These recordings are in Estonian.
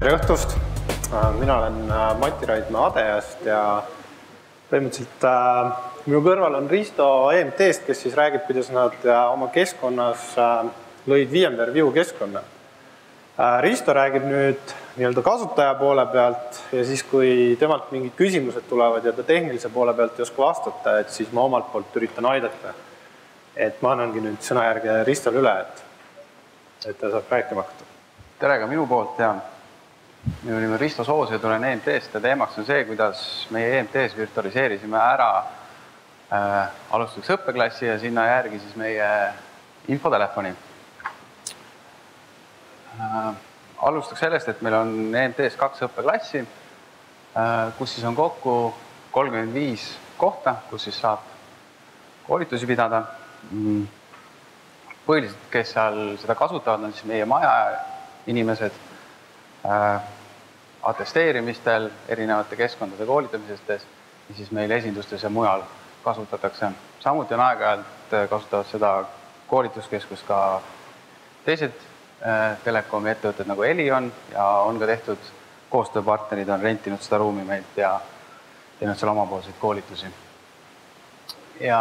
Tere õhtust! Mina olen Mati Raidma ATEA-st ja põhimõtteliselt minu kõrval on Risto EMT-st, kes siis räägib, kuidas nad oma keskkonnas lõid VMware keskkonna. Risto räägib nüüd nii-öelda kasutaja poole pealt ja siis, kui temalt mingid küsimused tulevad ja ta tehnilise poole pealt ei oska vastata, et siis ma omalt poolt üritan aidata. Et ma annangi nüüd sõnajärge Ristole üle, et ta saab rääkima hakata. Tere ka minu poolt ja minu nimi on Risto Soosuu ja tulen EMT-st ja teemaks on see, kuidas meie EMT-s virtualiseerisime ära alustuseks õppeklassi ja sinna järgi siis meie infotelefoni. Alustaks sellest, et meil on EMT-s 2 õppeklassi, kus siis on kokku 35 kohta, kus siis saab koolitusi pidada. Põhiliselt, kes seal seda kasutavad, on siis meie maja inimesed atesteerimistel, erinevate keskkondade koolitamisestes ja siis meil esindustes ja mujal kasutatakse. Samuti on aeg-ajalt kasutavad seda koolituskeskust ka teised telekomi ettevõtted nagu Elion ja on ka tehtud koostööpartnerid, on rentinud seda ruumi meilt ja teinud seal omapoolseid koolitusi. Ja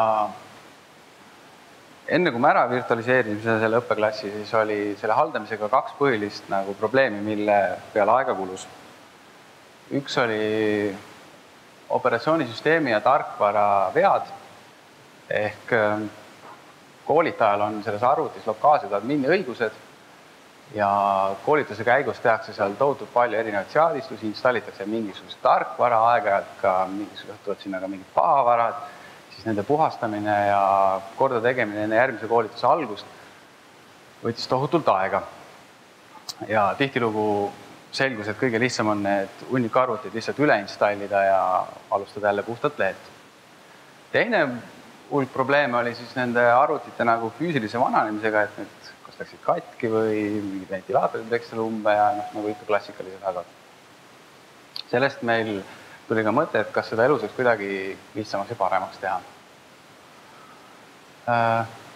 enne kui me ära virtualiseerimise selle õppeklassi, siis oli selle haldamisega 2 põhilist probleemi, mille peale aega kulus. Üks oli operatsioonisüsteemi ja tarkvara vead, ehk koolitajal on selles arvutis lokaalsed admini õigused ja koolituse käigus tehakse seal tohutult palju erinevaid seadistusi, installitakse mingisugust tarkvara, aeg-ajalt ka mingisugused sinna ka mingid pahavarad, siis nende puhastamine ja korda tegemine enne järgmise koolituse algust võttis tohutult aega. Ja tihtilugu selgus, et kõige lihtsam on need hunnikarvutid lihtsalt üle installida ja alustada jälle puhtalt lehelt. Teine hulk probleeme oli siis nende arvutite füüsilise vananemisega, et need kas läksid katki või mingid ventilaatorid läksid umbe ja nagu ikka klassikalised hädad. Sellest meil tuli ka mõte, et kas seda elu saaks kuidagi lihtsamaks ja paremaks teha.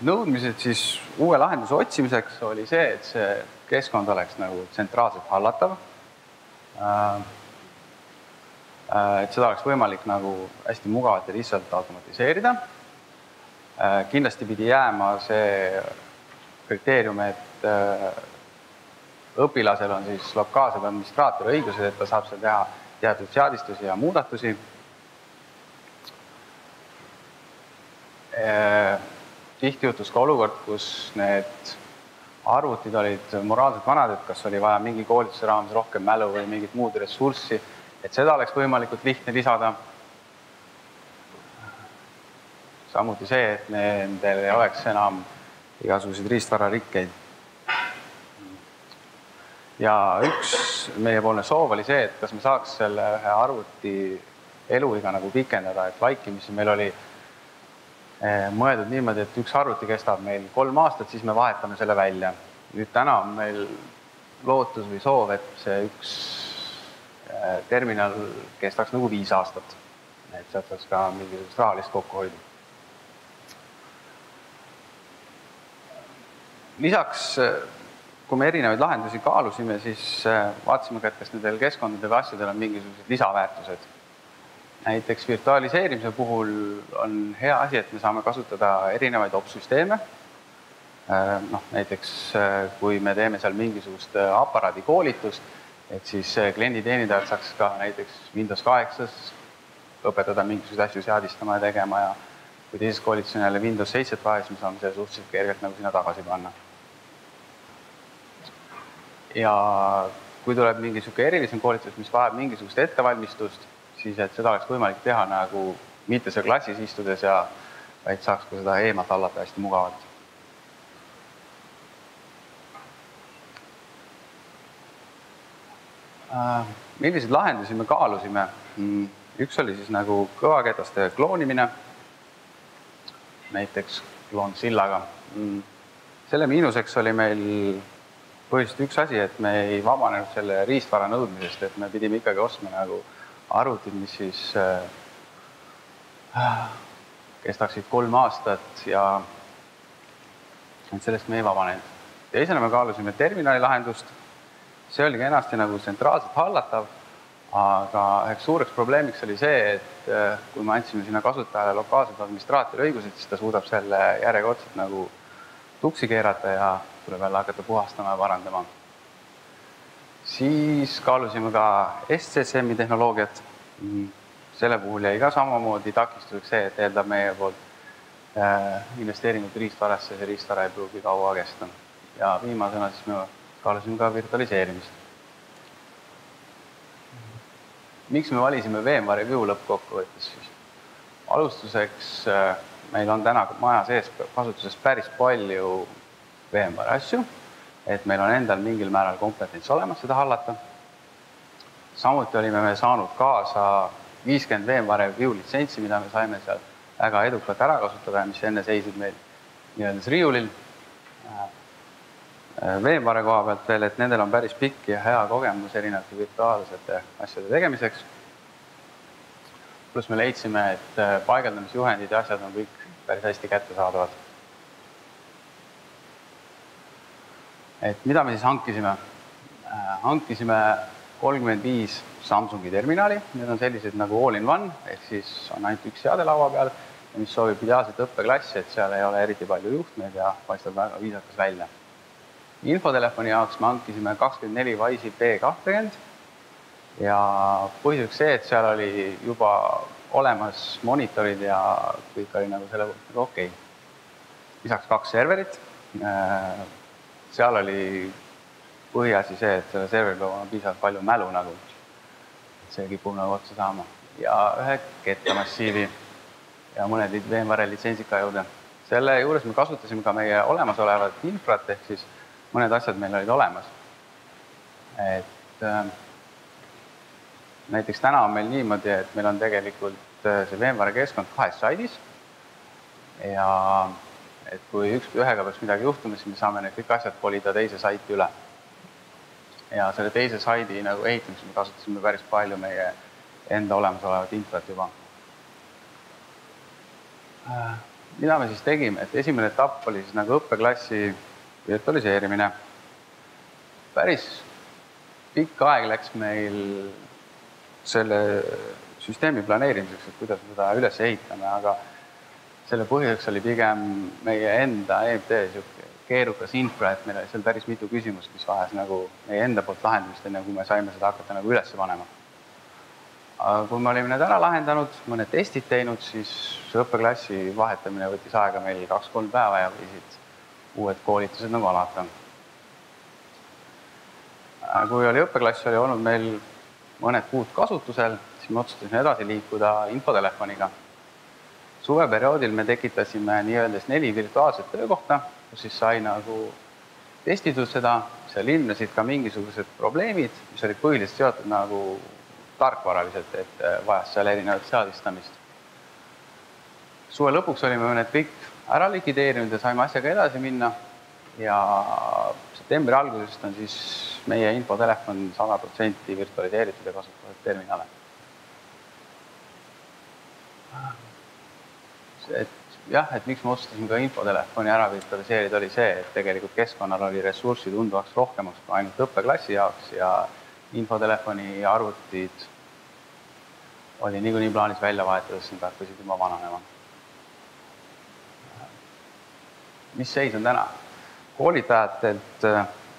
Nõudmised siis uue lahenduse otsimiseks oli see, et see keskkond oleks tsentraalselt hallatav. Et seda oleks võimalik hästi mugavalt ja lihtsalt automatiseerida. Kindlasti pidi jääma see kriteerium, et õpilasel on siis lokaalsed administraatori õigused, et ta saab seal teha teatud seadistusi ja muudatusi. Tihti juhtus ka olukord, kus need arvutid olid moraalselt vanad, et kas oli vaja mingi koolituse raames rohkem mälu või mingit muud ressurssi, et seda oleks võimalikult lihtne lisada. Samuti see, et nendel ei oleks enam igasuguseid riistvararikkeid. Ja üks meiepoolne soov oli see, et kas me saaks selle ühe arvuti eluiga pikendada, et vaikimisi meil oli mõeldud niimoodi, et üks arvuti kestab meil 3 aastat, siis me vahetame selle välja. Nüüd täna on meil lootus või soov, et see üks terminal kestaks 5 aastat. Et sealt saaks ka mingisugust rahalist kokkuhoidu. Lisaks, kui me erinevaid lahendusi kaalusime, siis vaatasime ka, et kas nendel keskkondadel või asjadel on mingisugused lisaväärtused. Näiteks virtualiseerimise puhul on hea asi, et me saame kasutada erinevaid opsüsteeme. Näiteks, kui me teeme seal mingisugust aparaadi koolitust, et siis klienditeenindajad saaks ka näiteks Windows 8 õpetada mingisuguseid asju seadistama ja tegema ja kui teises koolitus on jälle Windows 7 vahe, siis me saame selle suhteliselt kergelt sinna tagasi panna. Ja kui tuleb mingisugune erilisem koolitus, mis vajab mingisugust ettevalmistust, siis et seda oleks võimalik teha mitte seal klassis istudes ja vaid saaks ka seda eemalt hallata hästi mugavalt. Milliseid lahendusi me kaalusime? Üks oli siis kõvaketaste kloonimine, näiteks kloonsillaga. Selle miinuseks oli meil põhiliselt üks asi, et me ei vabanenud selle riistvara nõudmisest, et me pidime ikkagi ostma arvutid, mis siis kestaksid 3 aastat ja sellest me ei vabanenud. Teisena me kaalusime terminali lahendust, see oli kenasti nagu tsentraalselt hallatav, aga üheks suureks probleemiks oli see, et kui me andsime sinna kasutajale lokaalselt administraatori õigused, siis ta suudab selle järjekordselt nagu tuksi keerata ja tuleb jälle hakata puhastama ja parandama. Siis kaalusime ka SCCM-i tehnoloogiat. Selle puhul jäi ka samamoodi takistuseks see, et eeldab meie poolt investeeringut riistvarasse ja see riistvara ei pruugi kaua kesta. Ja viimasena siis me kaalusime ka virtualiseerimist. Miks me valisime VMware View lõppkokkuvõttes siis? Alustuseks meil on täna maja sees kasutuses päris palju VMware asju, et meil on endal mingil määral kompetents olemas seda hallata. Samuti olime me saanud kaasa 50 VMware View litsentsi, mida me saime seal väga edukalt ära kasutada, mis enne seisid meil nii-öelda riiulil. VMware koha pealt veel, et nendel on päris pikk ja hea kogemus erinevate virtuaalsete asjade tegemiseks. Pluss me leidsime, et paigaldamisjuhendid ja asjad on kõik päris hästi kättesaadavad. Et mida me siis hankisime? Hankisime 35 Samsungi terminali, need on sellised nagu all-in-one, ehk siis on ainult üks seade laua peal, mis soovib ideaalselt õppeklassi, et seal ei ole eriti palju juhtmeid ja paistab väga viisakas välja. Infotelefoni jaoks me hankisime 24 Wise'i P20 ja põhjuseks see, et seal oli juba olemas monitorid ja kõik oli nagu selle poolt okei. Lisaks 2 serverit. Seal oli põhiasi see, et selle serveri peab olema piisavalt palju mälu nagu. See kipub nagu otsa saama. Ja ühe kettamassiivi ja mõned VMware litsentsika juurde. Selle juures me kasutasime ka meie olemasolevat infrat, ehk siis mõned asjad meil olid olemas. Et näiteks täna on meil niimoodi, et meil on tegelikult see VMware keskkond 2 saidis ja et kui ühega peaks midagi juhtuma, siis me saame need kõik asjad kolida teise saiti üle. Ja selle teise saidi nagu ehitamisel me kasutasime päris palju meie enda olemasolevat infrat juba. Mida me siis tegime? Et esimene etapp oli siis nagu õppeklassi virtualiseerimine. Päris pikk aeg läks meil selle süsteemi planeerimiseks, et kuidas me seda üles ehitame, aga selle põhjuseks oli pigem meie enda EMT keerukas infra, et meil oli seal päris mitu küsimust, mis vajas nagu meie enda poolt lahendamist, enne kui me saime seda hakata nagu üles panema. Aga kui me olime need ära lahendanud, mõned testid teinud, siis õppeklassi vahetamine võttis aega meil 2-3 päeva ja võisid uued koolitused nagu alata. Kui oli õppeklass oli olnud meil mõned kuud kasutusel, siis me otsustasime edasi liikuda infotelefoniga. Suveperioodil me tekitasime nii-öeldes 4 virtuaalset töökohta, kus siis sai nagu testitud seda, seal ilmnesid ka mingisugused probleemid, mis olid põhiliselt seotud nagu tarkvaraliselt, et vajas seal erinevat seadistamist. Suve lõpuks olime need kõik ära likvideerinud ja saime asjaga edasi minna ja septembri algusest on siis meie infotelefon 100% virtualiseeritud ja kasutatud terminale. Et miks me otsustasime ka infotelefoni ära virtualiseerida oli see, et tegelikult keskkonnal oli ressurssi tunduvaks rohkemaks kui ainult õppeklassi jaoks ja infotelefoni arvutid oli niikuinii plaanis välja vahetada, sest nad hakkasid juba vananema. Mis seis on täna? Koolitajatelt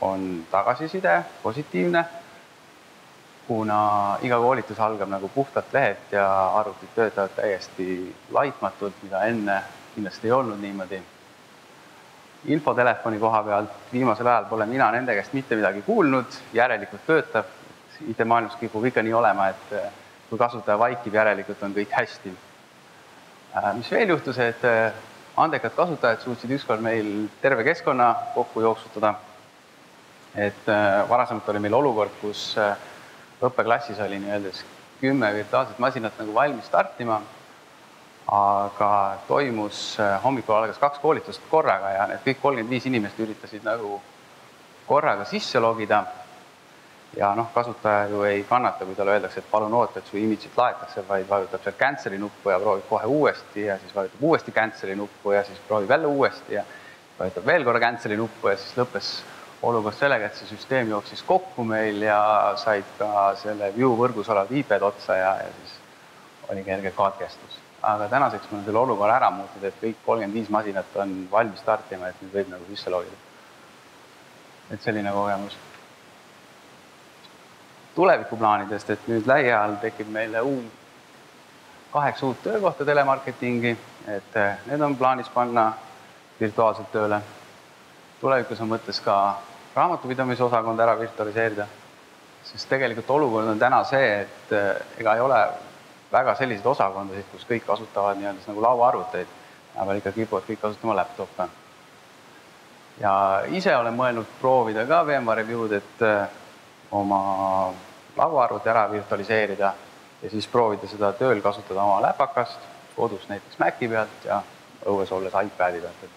on tagasiside positiivne, kuna iga koolitus algab nagu puhtalt lehelt ja arvutid töötavad täiesti laitmatult, mida enne kindlasti ei olnud niimoodi. Infotelefoni koha pealt viimasel ajal pole mina nende käest mitte midagi kuulnud, järelikult töötab. IT-maailmas kipub ikka nii olema, et kui kasutaja vaikib, järelikult on kõik hästi. Mis veel juhtus, et andekad kasutajad suutsid ükskord meil terve keskkonna kokku jooksutada. Et varasemalt oli meil olukord, kus õppeklassis oli nii-öeldes 10 virtuaalset masinat nagu valmis startima, aga toimus hommikul algas 2 koolitust korraga ja need kõik 35 inimest üritasid nagu korraga sisse logida. Ja kasutaja ju ei kannata, kui talle öeldakse, et palun oota, et su image'it laetakse, vaid vajutab seal cancel'i nuppu ja proovib kohe uuesti ja siis vajutab uuesti cancel'i nuppu ja siis proovib jälle uuesti ja vajutab veel korra cancel'i nuppu ja siis lõppes olukord sellega, et see süsteem jooksis kokku meil ja said ka selle view võrgus olevad IP-d otsa ja siis oli kerge katkestus. Aga tänaseks me selle olukorra ära muutud, et kõik 35 masinat on valmis startima, et nüüd võib nagu sisse logida. Et selline kogemus. Tulevikuplaanidest, et nüüd lähiajal tekib meile 8 uut töökohta telemarketingi, et need on plaanis panna virtuaalselt tööle. Tulevikus on mõttes ka raamatupidamise osakond ära virtualiseerida, sest tegelikult olukord on täna see, et ega ei ole väga selliseid osakondasid, kus kõik kasutavad nagu lauaarvuteid, aga ikka kipuvad kõik kasutama laptop'e. Ja ise olen mõelnud proovida ka VMware Review'd, et oma lauaarvuti ära virtualiseerida ja siis proovida seda tööl kasutada oma läpakast, kodus näiteks Maci pealt ja õues olles iPadi pealt, et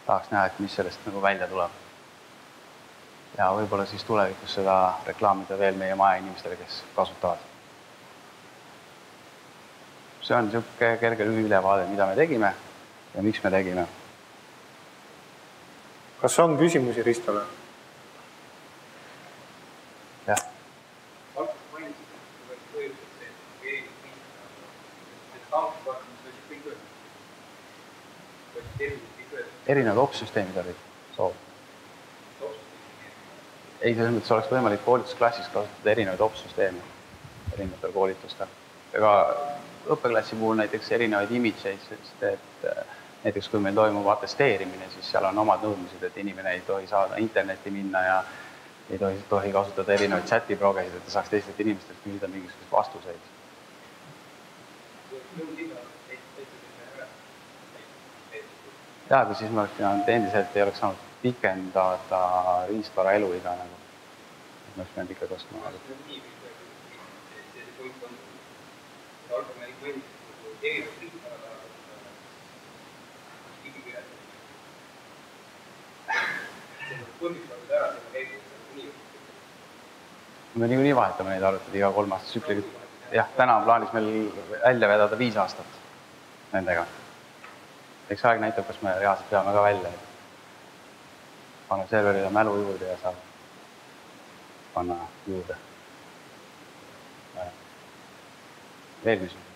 tahaks näha, et mis sellest nagu välja tuleb. Ja võib-olla siis tulevikus seda reklaamida veel meie maja inimestele, kes kasutavad. See on niisugune kerge ülevaade, mida me tegime ja miks me tegime. Kas on küsimusi Ristole? Jah. Erinevad opsüsteemid olid soov. Ei, selles mõttes oleks võimalik koolitusklassis kasutada erinevaid opsüsteeme erinevatel koolitustel. Ega õppeklassi puhul näiteks erinevaid imageid, sest et näiteks kui meil toimub atesteerimine, siis seal on omad nõudmised, et inimene ei tohi saada internetti minna ja ei tohi kasutada erinevaid chati-progesid, et ta saaks teistelt inimestelt küsida mingisuguseid vastuseid. Ja, aga siis me oleks pidanud endiselt ei oleks saanud pikendada riistvara eluiga nagu. Me oleks pidanud ikka kostma. Me niikuinii vahetame neid arvuteid iga 3 aastat tsükli. Jah, täna on plaanis meil välja vedada 5 aastat nendega. Eks aeg näitab, kas me reaalselt peame ka välja. Panna serverile mälu juurde ja saab panna juurde. Veel küsimus.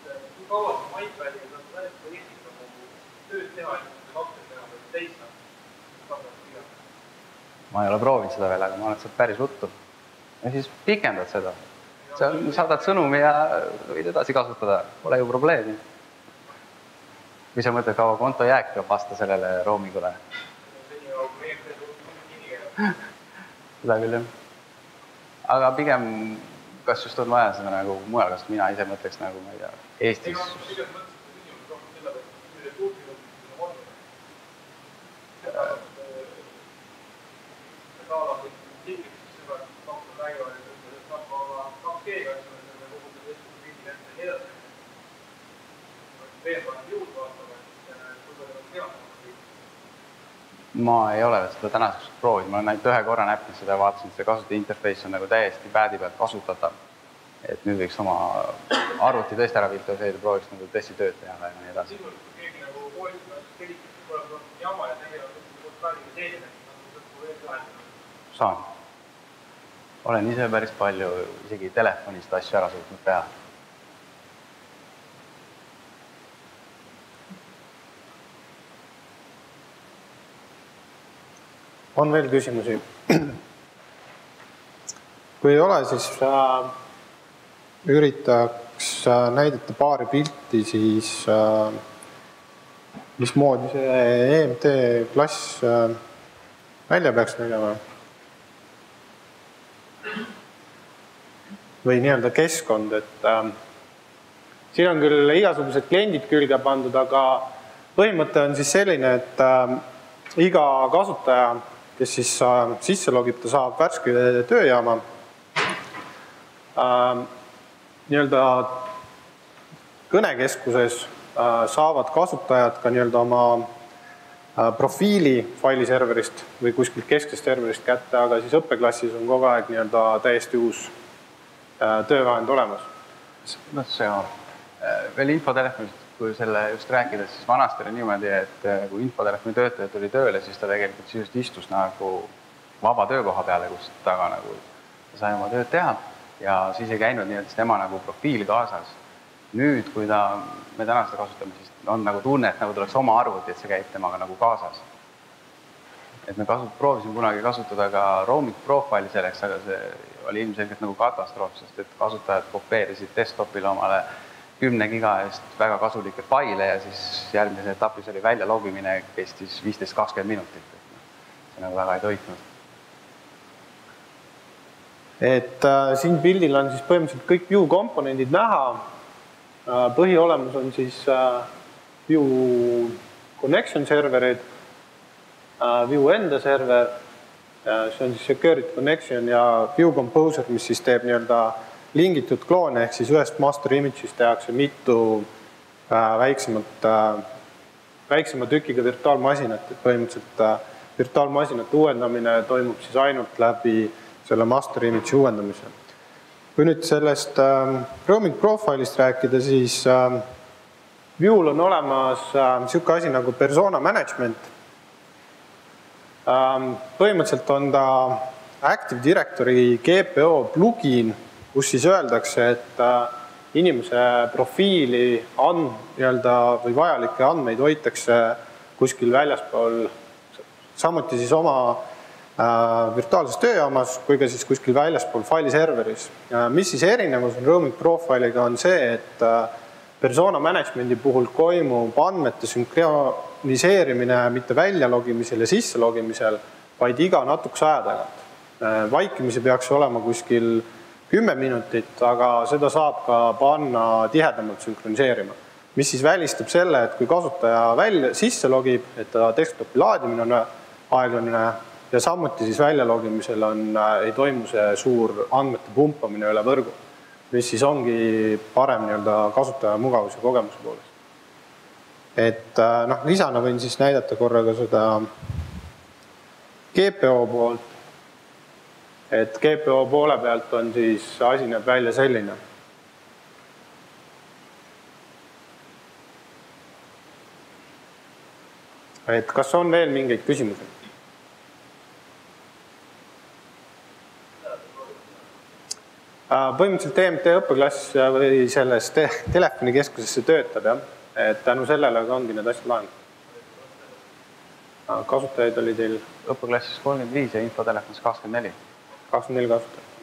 Kui kaua sa iPadiga saad vähest poliitika tööd teha, et lapsed teha või teist Ma ei ole proovinud seda veel, aga ma olen sealt päris ruttu. Ja siis pikendad seda. Saadad sõnumi ja võid edasi kasutada. Pole ju probleemi. Kui sa mõtled, kaua konto jääk peab vasta sellele roamingule. Seda küll, jah. Aga pigem, kas just on vaja seda nagu mujal, kas mina ise mõtleks nagu, ma ei tea, Eestis. Ma ei ole seda tänaseks proovinud, ma olen ainult ühe korra näppinud seda ja vaatasin, et see kasutajate interface on nagu täiesti päädi pealt kasutatav. Et nüüd võiks oma arvuti tõesti ära virtualiseerida, prooviks nagu tõesti tööd teha ja nii edasi. Saan. Olen ise päris palju isegi telefonist asju ära suutnud teha. On veel küsimusi? Kui ei ole, siis üritaks näidata paari pilti, siis mismoodi see EMT klass välja peaks nägema. Või nii-öelda keskkond, et siin on küll igasugused kliendid külge pandud, aga põhimõte on siis selline, et iga kasutaja, kes siis sisse logib, ta saab värske tööjaama. Nii-öelda kõnekeskuses saavad kasutajad ka nii-öelda oma profiili failiserverist või kuskilt kesksest serverist kätte, aga siis õppeklassis on kogu aeg nii-öelda täiesti uus töövahend olemas. See on veel infotelefonist. kui selle just rääkides, siis vanasti oli niimoodi, et kui infotelefoni töötaja tuli tööle, siis ta tegelikult sisuliselt istus nagu vaba töökoha peale, kus taga nagu ta sai oma tööd teha ja siis ei käinud nii, et tema nagu profiili kaasas. Nüüd, kui me täna seda kasutame, siis on nagu tunne, et nagu tuleks oma arvuti, et see käib temaga nagu kaasas. Et me proovisime kunagi kasutada ka roaming profile'i selleks, aga see oli ilmselgelt nagu katastroof, sest et kasutajad kopeerisid desktopile omale 10 giga eest väga kasulikke faile ja siis järgmises etapis oli välja logimine, kestis 15-20 minutit. See nagu väga ei toitnud. Et siin pildil on siis põhimõtteliselt kõik Vue komponendid näha. Põhiolemus on siis Vue connection serverid, Vue enda server, see on siis security connection ja Vue composer, mis siis teeb nii-öelda lingitud kloone, ehk siis ühest master image'ist tehakse mitu väiksema tükiga virtuaalmasinat, et põhimõtteliselt virtuaalmasinate uuendamine toimub siis ainult läbi selle master image'i uuendamise. Kui nüüd sellest roaming profile'ist rääkida, siis Vue'l on olemas niisugune asi nagu persona management. Põhimõtteliselt on ta Active Directory GPO plugin, kus siis öeldakse, et inimese profiili või vajalikke andmeid hoitakse kuskil väljaspool, samuti siis oma virtuaalses tööjaamas, kui ka siis kuskil väljaspool failiserveris. Mis siis erinevus on roaming profile'iga on see, et persona managemendi puhul toimub andmete sünkroniseerimine mitte väljalogimisel ja sisselogimisel, vaid iga natukese aja tagant. Vaikimisi peaks olema kuskil 10 minutit, aga seda saab ka panna tihedamalt sünkroniseerima. Mis siis välistab selle, et kui kasutaja sisse logib, et ta desktopi laadimine on aeglane ja samuti siis väljalogimisel ei toimu see suur andmete pumpamine üle võrgu, mis siis ongi parem kasutaja mugavuse kogemuse poolest. Et lisana võin siis näidata korraga seda GPO poolt. Et GPO poole pealt on siis asi näeb välja selline. Et kas on veel mingeid küsimusi? Põhimõtteliselt EMT õppeklass või selles telefonikeskusesse töötab, jah. Et tänu sellele ongi need asjad lahendanud. Kasutajaid oli teil? Õppeklassis 35 ja infotelefonis 24. 24 kasutajat.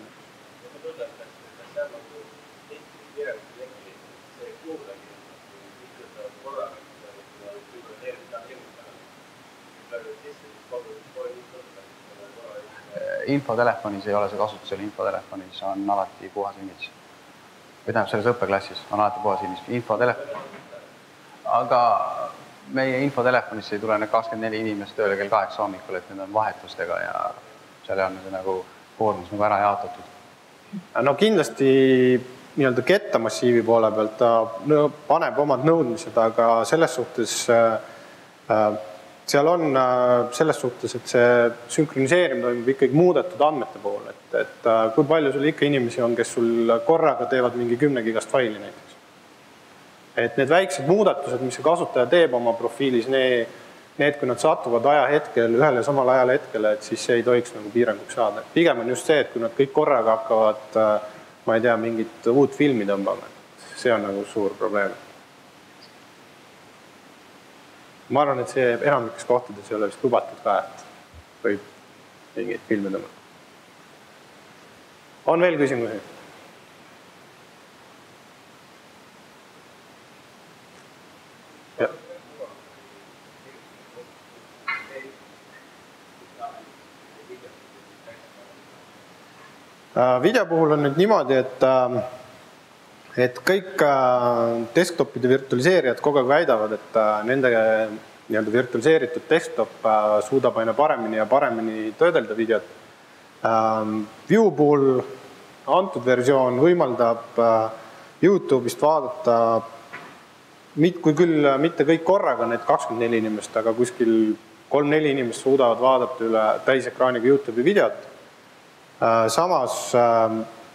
Infotelefonis ei ole see kasutusel, infotelefonis on alati puhas image. Või tähendab, selles õppeklassis on alati puhas infotelefon. Aga meie infotelefonisse ei tule need 24 inimest tööle kell 8 hommikul, et need on vahetustega ja selle on nagu koormus nagu ära jaotatud. No kindlasti nii-öelda kettamassiivi poole pealt ta paneb omad nõudmised, aga selles suhtes seal on selles suhtes, et see sünkroniseerimine toimub ikkagi muudetud andmete pool, et kui palju sul ikka inimesi on, kes sul korraga teevad mingi 10 gigast faili näiteks. Et need väiksed muudatused, mis see kasutaja teeb oma profiilis, need kui nad satuvad ajahetkel, ühel ja samal ajal hetkele, et siis see ei tohiks nagu piiranguks saada. Pigem on just see, et kui nad kõik korraga hakkavad, ma ei tea, mingit uut filmi tõmbama, see on nagu suur probleem. Ma arvan, et see enamikes kohtades ei ole vist lubatud ka, et võib mingeid filme tõmmata. On veel küsimusi? Video puhul on nüüd niimoodi, et kõik desktopide virtualiseerijad kogu aeg väidavad, et nende virtualiseeritud desktop suudab aina paremini ja paremini töödelda videot. Vue puhul antud versioon võimaldab YouTube'ist vaadata, kui küll mitte kõik korraga need 24 inimest, aga kuskil 3-4 inimest suudavad vaadata üle täisekraaniga YouTube'i videot. Samas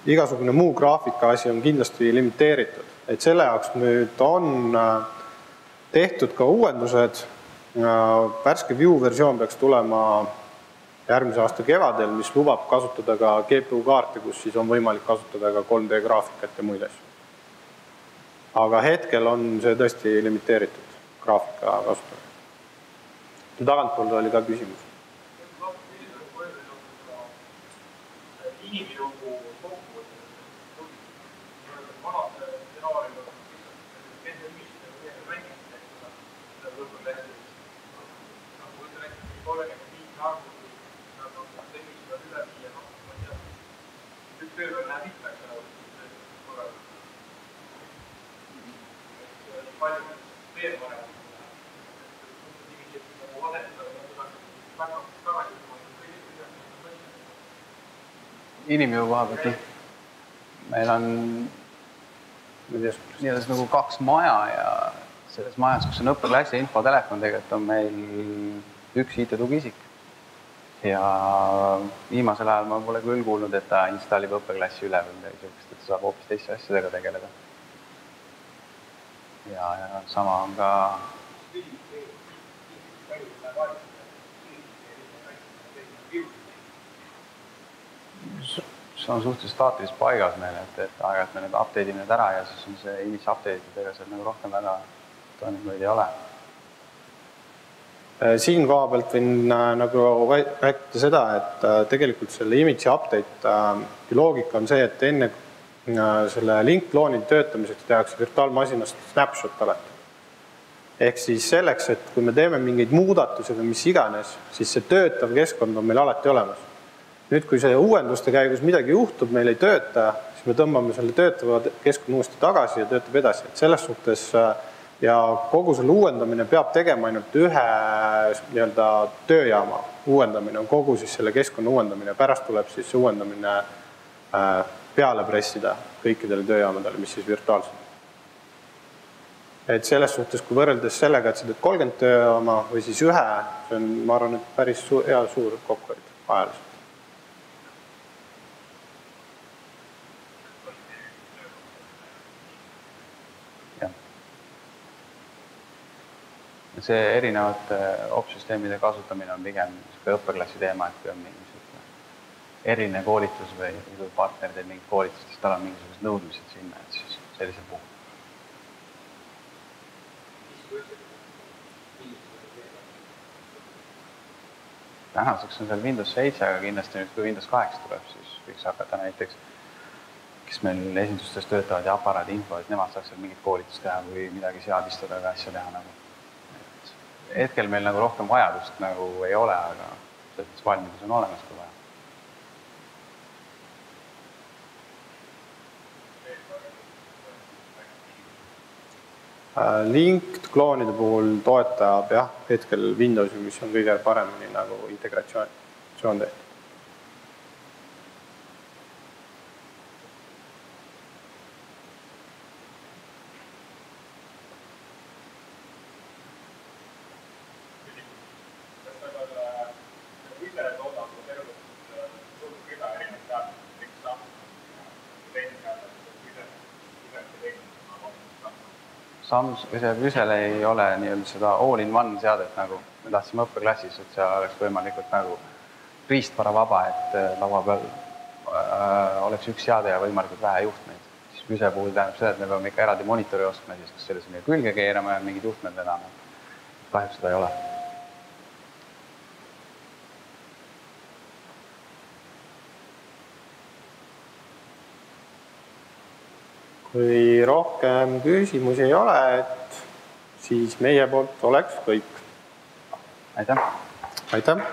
igasugune muu graafika asi on kindlasti limiteeritud, et selle jaoks nüüd on tehtud ka uuendused. Värske View versioon peaks tulema järgmise aasta kevadel, mis lubab kasutada ka GPU-kaarte, kus siis on võimalik kasutada ka 3D graafikat ja muid asju. Aga hetkel on see tõesti limiteeritud graafika kasutamine. Tagantpoolt oli ka küsimus. Inimjõu koha pealt. Meil on nagu 2 maja ja selles majas, kus on õppeklassi infotelefon, tegelikult on meil 1 IT-tugiisik. Ja viimasel ajal ma pole küll kuulnud, et ta installib õppeklassi üle või midagi sellist, et ta saab hoopis teiste asjadega tegeleda. Ja sama on ka... See on suhteliselt staatiliselt paigas meile, et aeg-ajalt me nüüd update'ime need ära ja siis on see image update'id, ega seal nagu rohkem väga toimivaid ei ole. Siin koha pealt võin nagu rääkida seda, et tegelikult selle image update loogika on see, et enne selle link-kloonide töötamiseks tehakse virtuaalmasinast snapshot alati. Ehk siis selleks, et kui me teeme mingeid muudatusi või mis iganes, siis see töötav keskkond on meil alati olemas. Nüüd, kui see uuenduste käigus midagi juhtub, meil ei tööta, siis me tõmbame selle töötava keskkonna uuesti tagasi ja töötab edasi. Et selles suhtes ja kogu selle uuendamine peab tegema ainult ühe tööjaama uuendamine, on kogu siis selle keskkonna uuendamine. Pärast tuleb siis uuendamine peale pressida kõikidele tööjaamadele, mis siis virtuaalselt. Et selles suhtes, kui võrreldes sellega, et sa teed 30 tööjaama või siis ühe, see on, ma arvan, et päris hea suur kokkuhoid ajaliselt. See erinevate opsüsteemide kasutamine on pigem õppeklassi teema, et kui on mingi eriline koolitus või partner teeb mingit koolitust, siis tal on mingisugused nõudmised sinna, et siis sellisel puhul. Tänaseks on seal Windows 7, aga kindlasti nüüd, kui Windows 8 tuleb, siis võiks hakata näiteks, kes meil esindustes töötavad ja aparaadi info, et nemad saaks seal mingit koolitust teha või midagi seadistada või asja teha nagu. Hetkel meil nagu rohkem vajadust nagu ei ole, aga selles valmidus on olemas kui vaja. Link-kloonide puhul toetab jah, hetkel Windowsi, mis on kõige paremini nagu integratsioon tehtud. Rüsel ei ole seda all-in-one seadet, nagu me tahtsime õppeklassis, et seal oleks võimalikult nagu riistvara vaba, et laua peal oleks üks seade ja võimalikult vähe juhtmeid. Siis rüse puhul tähendab seda, et me peame ikka eraldi monitori ostma, siis kas selles külge keerame ja mingid juhtmed vedame. Kahjuks seda ei ole. Kui rohkem küsimusi ei ole, et siis meie poolt oleks kõik. Aitäh! Aitäh!